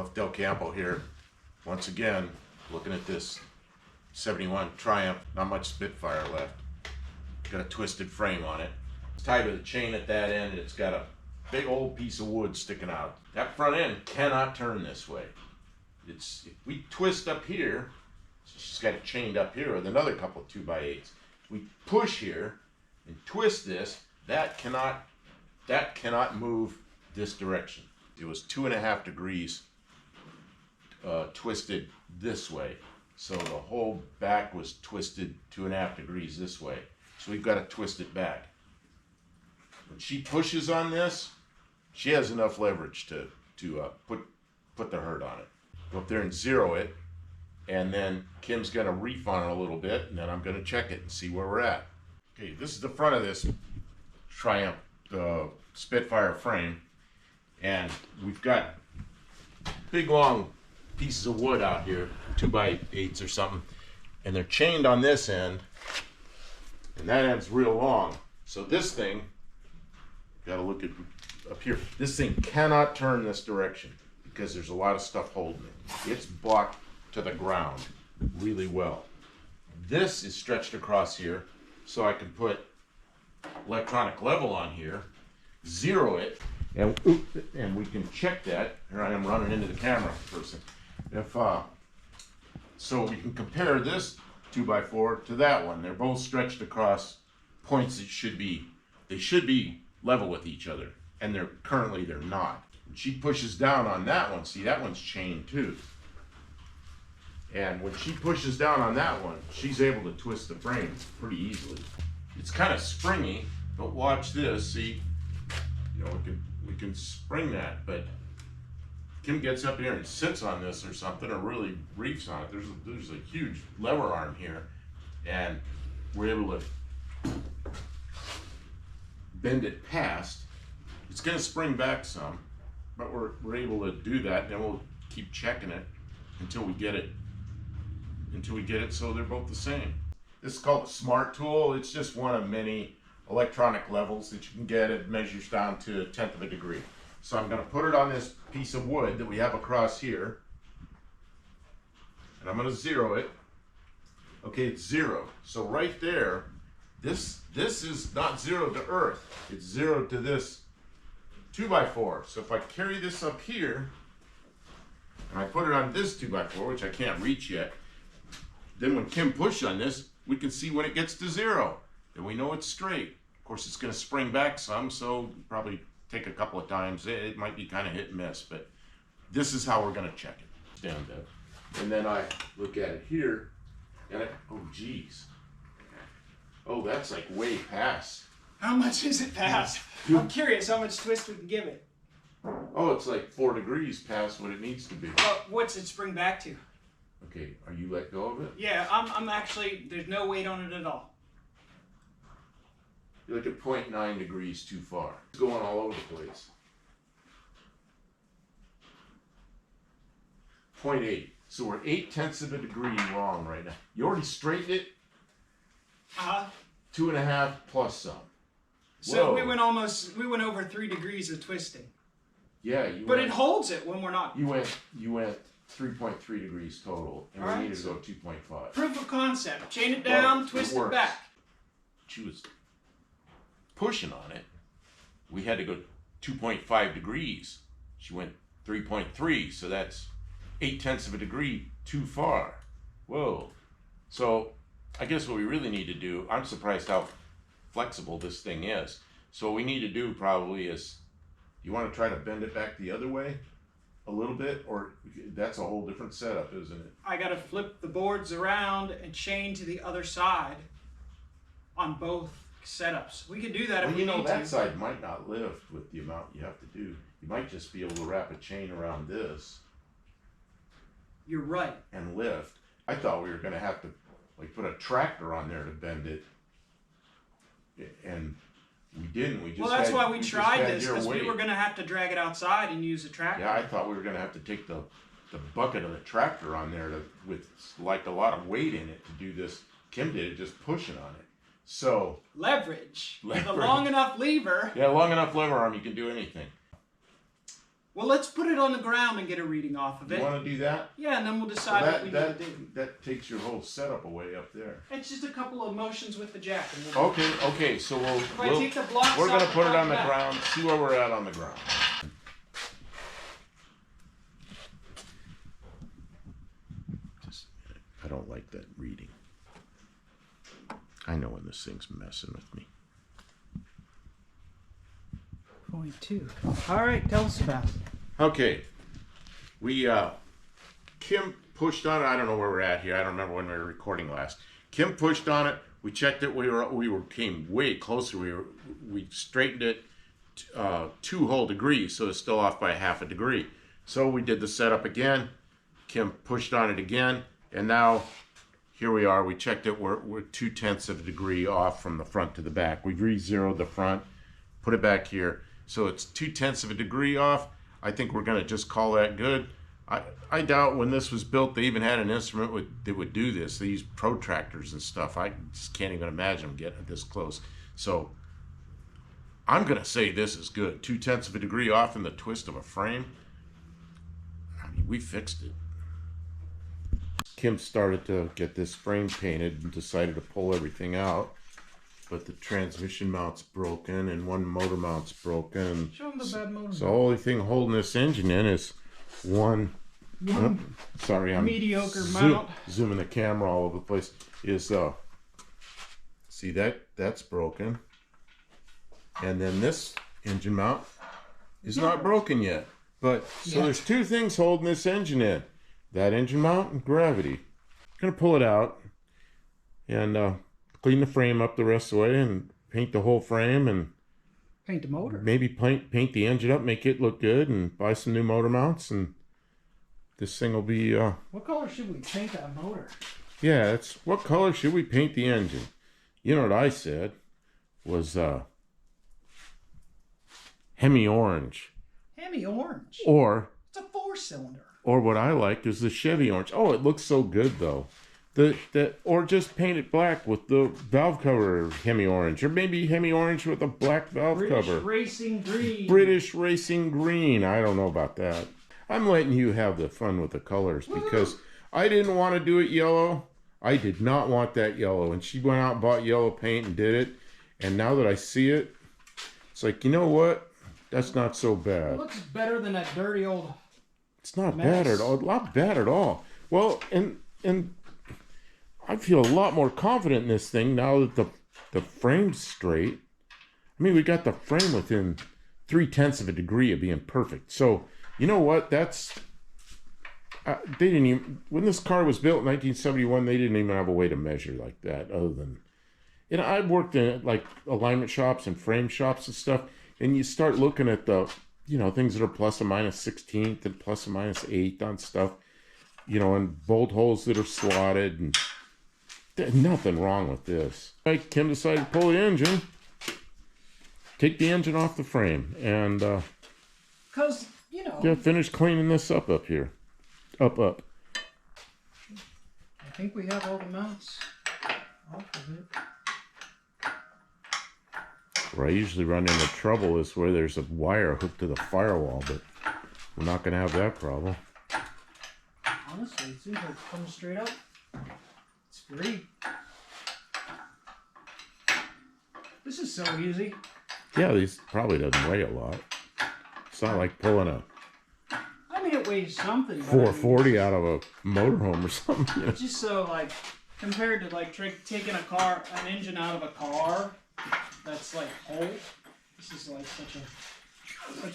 Del Campo here. Once again, looking at this 71 Triumph, not much Spitfire left. Got a twisted frame on it. It's tied with a chain at that end, and it's got a big old piece of wood sticking out. That front end cannot turn this way. If we twist up here, she's got it chained up here with another couple of 2x8s. We push here and twist this, that cannot move this direction. It was 2.5 degrees twisted this way. So the whole back was twisted 2.5 degrees this way. So we've got to twist it back. When she pushes on this, she has enough leverage to put the hurt on it. Go up there and zero it, and then Kim's going to reef on it a little bit, and then I'm going to check it and see where we're at. Okay, this is the front of this Triumph Spitfire frame, and we've got big long pieces of wood out here, 2x8s or something, and they're chained on this end, and that end's real long. So this thing, got to look at up here, this thing cannot turn this direction because there's a lot of stuff holding it. It's blocked to the ground really well. This is stretched across here, so I can put electronic level on here, zero it, and we can check that. Here I am running into the camera person. So we can compare this 2x4 to that one. They're both stretched across points that should be level with each other, and they're not. When she pushes down on that one, see, that one's chained too. And when she pushes down on that one, she's able to twist the frame pretty easily. It's kind of springy, but watch this. See, you know, we can spring that, but Kim gets up here and sits on this or something, or really reefs on it. There's a huge lever arm here, and we're able to bend it past. It's going to spring back some, but we're able to do that, and then we'll keep checking it until we get it so they're both the same. This is called a smart tool. It's just one of many electronic levels that you can get. It measures down to 1/10 of a degree. So I'm going to put it on this piece of wood that we have across here, and I'm going to zero it. Okay, it's zero. So right there, this is not zero to earth. It's zero to this 2x4. So if I carry this up here and I put it on this 2x4, which I can't reach yet, then when Kim pushes on this, we can see when it gets to zero. Then we know it's straight. Of course, it's going to spring back some, so probably take a couple of times. It might be kind of hit and miss, but this is how we're going to check it. Stand up. And then I look at it here, and oh geez. Oh, that's like way past. How much is it past? I'm curious how much twist we can give it. Oh, it's like 4 degrees past what it needs to be. What's it spring back to? Okay, are you let go of it? Yeah, I'm actually, there's no weight on it at all. You're like at 0.9 degrees too far. It's going all over the place. 0.8. So we're 0.8 of a degree wrong right now. You already straightened it? 2.5 plus some. So we went over 3 degrees of twisting. Yeah, it holds it when we're not. You went 3.3 degrees total, and we needed to go 2.5. Proof of concept. Chain it down, twist it back. She was pushing on it. We had to go 2.5 degrees. She went 3.3, so that's 0.8 of a degree too far. Whoa. So I guess what we really need to do, I'm surprised how flexible this thing is. So what we need to do probably is, you want to try to bend it back the other way a little bit, or that's a whole different setup, isn't it? I got to flip the boards around and chain to the other side on both setups. We could do that if we need to. Well, you know, that side might not lift with the amount you have to do. You might just be able to wrap a chain around this. You're right. And lift. I thought we were going to have to like put a tractor on there to bend it, and we didn't. We just that's why we tried this, because we were going to have to drag it outside and use a tractor. Yeah, I thought we were going to have to take the bucket of the tractor on there with like a lot of weight in it to do this. Kim did it just pushing on it. So leverage. With a long enough lever. Yeah, long enough lever arm, you can do anything. Well, let's put it on the ground and get a reading off of it. You want to do that? Yeah, and then we'll decide what we need to do. That takes your whole setup away up there. It's just a couple of motions with the jack. And we'll Okay. So I take the blocks we're gonna off put it the on the back. ground. See where we're at on the ground. I don't like that reading. I know when this thing's messing with me. 0.2. All right, tell us about it. Okay, we Kim pushed on it. I don't know where we're at here. I don't remember when we were recording last. Kim pushed on it. We checked it. We came way closer. We straightened it 2 whole degrees, so it's still off by 1/2 a degree. So we did the setup again. Kim pushed on it again, and now here we are. We checked it. We're 2/10 of a degree off from the front to the back. We've re-zeroed the front, put it back here. So it's 2/10 of a degree off. I think we're going to just call that good. I doubt when this was built they even had an instrument that would do this. They used protractors and stuff. I just can't even imagine them getting this close. So I'm going to say this is good. 2/10 of a degree off in the twist of a frame. I mean, we fixed it. Kim started to get this frame painted and decided to pull everything out. But the transmission mount's broken and one motor mount's broken. Show them the bad motor. So the only thing holding this engine in is one sorry, I'm mediocre mount. Zooming the camera all over the place. Is see that's broken. And then this engine mount is not broken yet. But so there's 2 things holding this engine in. That engine mount and gravity. Gonna pull it out and clean the frame up the rest of the way and paint the whole frame and Paint the motor. maybe paint the engine up, make it look good, and buy some new motor mounts, and this thing will be What color should we paint that motor? yeah, it's what color should we paint the engine? You know what I said was Hemi orange. Hemi orange. Or It's a 4-cylinder. or what I like is the Chevy orange. Oh, it looks so good though. Or just paint it black with the valve cover Hemi orange, or maybe Hemi orange with a black valve cover. Racing green. British racing green. I don't know about that. I'm letting you have the fun with the colors because I didn't want to do it yellow. I did not want that yellow, and she went out and bought yellow paint and did it. And now that I see it, it's like, you know what? That's not so bad. It looks better than that dirty old. It's not mess. bad at all. Not bad at all. Well, and I feel a lot more confident in this thing now that the frame's straight. I mean, we got the frame within 3/10 of a degree of being perfect. So, you know what? That's they didn't even, when this car was built in 1971, they didn't even have a way to measure like that other than, you know, I've worked in like alignment shops and frame shops and stuff, and you start looking at the, you know, things that are plus or minus 16th and plus or minus 8 on stuff, you know, and bolt holes that are slotted, and there's nothing wrong with this. Kim decided to pull the engine, take the engine off the frame, and Because, you know. yeah, finish cleaning this up here. Up. I think we have all the mounts off of it. Where I usually run into trouble is where there's a wire hooked to the firewall, but we're not going to have that problem. Honestly, it seems like it's coming straight up. It's free. This is so easy. Yeah, these probably doesn't weigh a lot. It's not like pulling a I mean, it weighs something. But 440 out of a motorhome or something. It's just so, like, compared to, like, taking an engine out of a car that's, like, whole, this is, like, such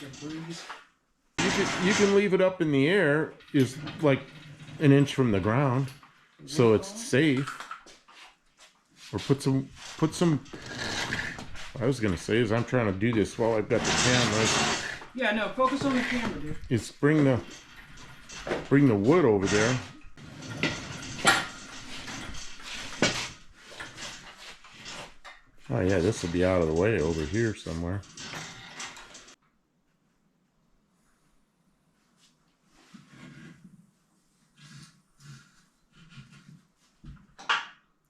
a breeze. You can leave it up in the air, is like an inch from the ground, so it's safe. Or put some. What I was gonna say is I'm trying to do this while I've got the camera. Yeah, no, focus on the camera, dude. Is bring the wood over there. Oh yeah, this will be out of the way over here somewhere.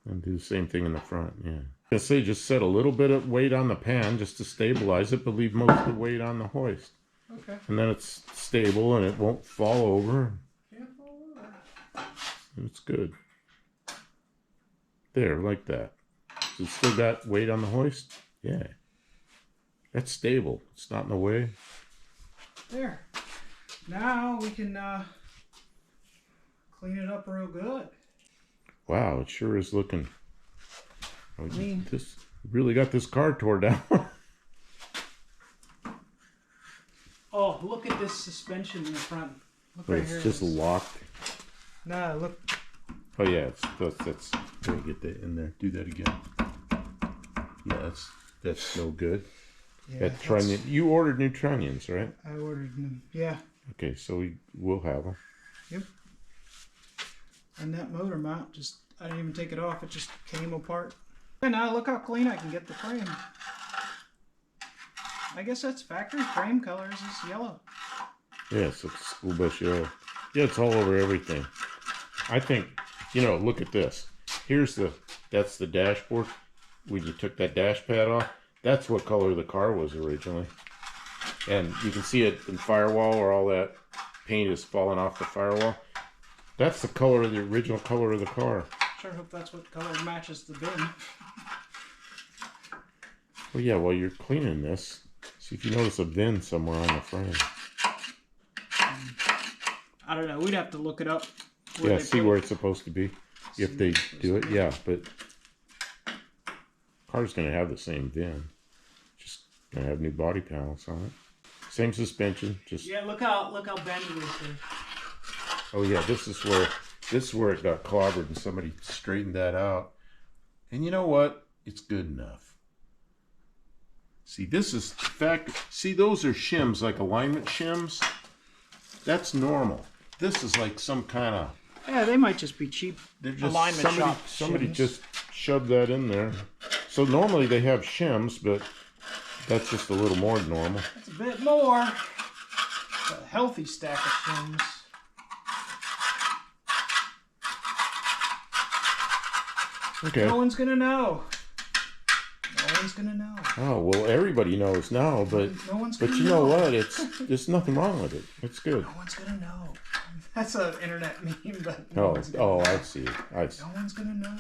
And do the same thing in the front, yeah. I say just set a little bit of weight on the pan just to stabilize it, but leave most of the weight on the hoist. Okay. And then it's stable and it won't fall over. Can't fall over. It's good. There, like that. So it's still got weight on the hoist? Yeah. That's stable. It's not in the way. There. Now we can clean it up real good. Wow, it sure is looking. Oh, Clean. this really got this car tore down. Oh, look at this suspension in the front. Look But right it's here. just locked. Nah, look. Oh yeah, that's let me get that in there. Do that again. Yeah, that's no good. Yeah, That trunnion. You ordered new trunnions, right? I ordered them. Yeah. Okay, so we will have them. Yep. And that motor mount, I didn't even take it off. It just came apart. And now look how clean I can get the frame. I guess that's factory frame colors is yellow. Yes, it's school bus yellow. Yeah, it's all over everything. I think, look at this. That's the dashboard. When you took that dash pad off, that's what color the car was originally. And you can see it in firewall where all that paint is falling off the firewall. That's the color of the original color of the car. Sure hope that's what color matches the bin. Well, yeah, while you're cleaning this, see if you notice a VIN somewhere on the frame. I don't know. We'd have to look it up. Yeah, see where it's supposed to be. If they do it, yeah, but car's gonna have the same VIN. Just gonna have new body panels on it. Same suspension, just Yeah, look how bendy it is here. oh yeah, this is where it got clobbered and somebody straightened that out. And you know what? It's good enough. See, this is see, those are shims, like alignment shims. That's normal. This is like some kind of Yeah, they might just be cheap they're just alignment shop somebody shims. just shoved that in there. So normally they have shims, but that's just a little more than normal. That's a bit more. It's a healthy stack of shims. Okay. No one's gonna know. No one's gonna know. Oh well, everybody knows now, but No one's but gonna you know know. what? There's nothing wrong with it. It's good. No one's gonna know. That's an internet meme, but Oh I see. I see. no one's gonna know.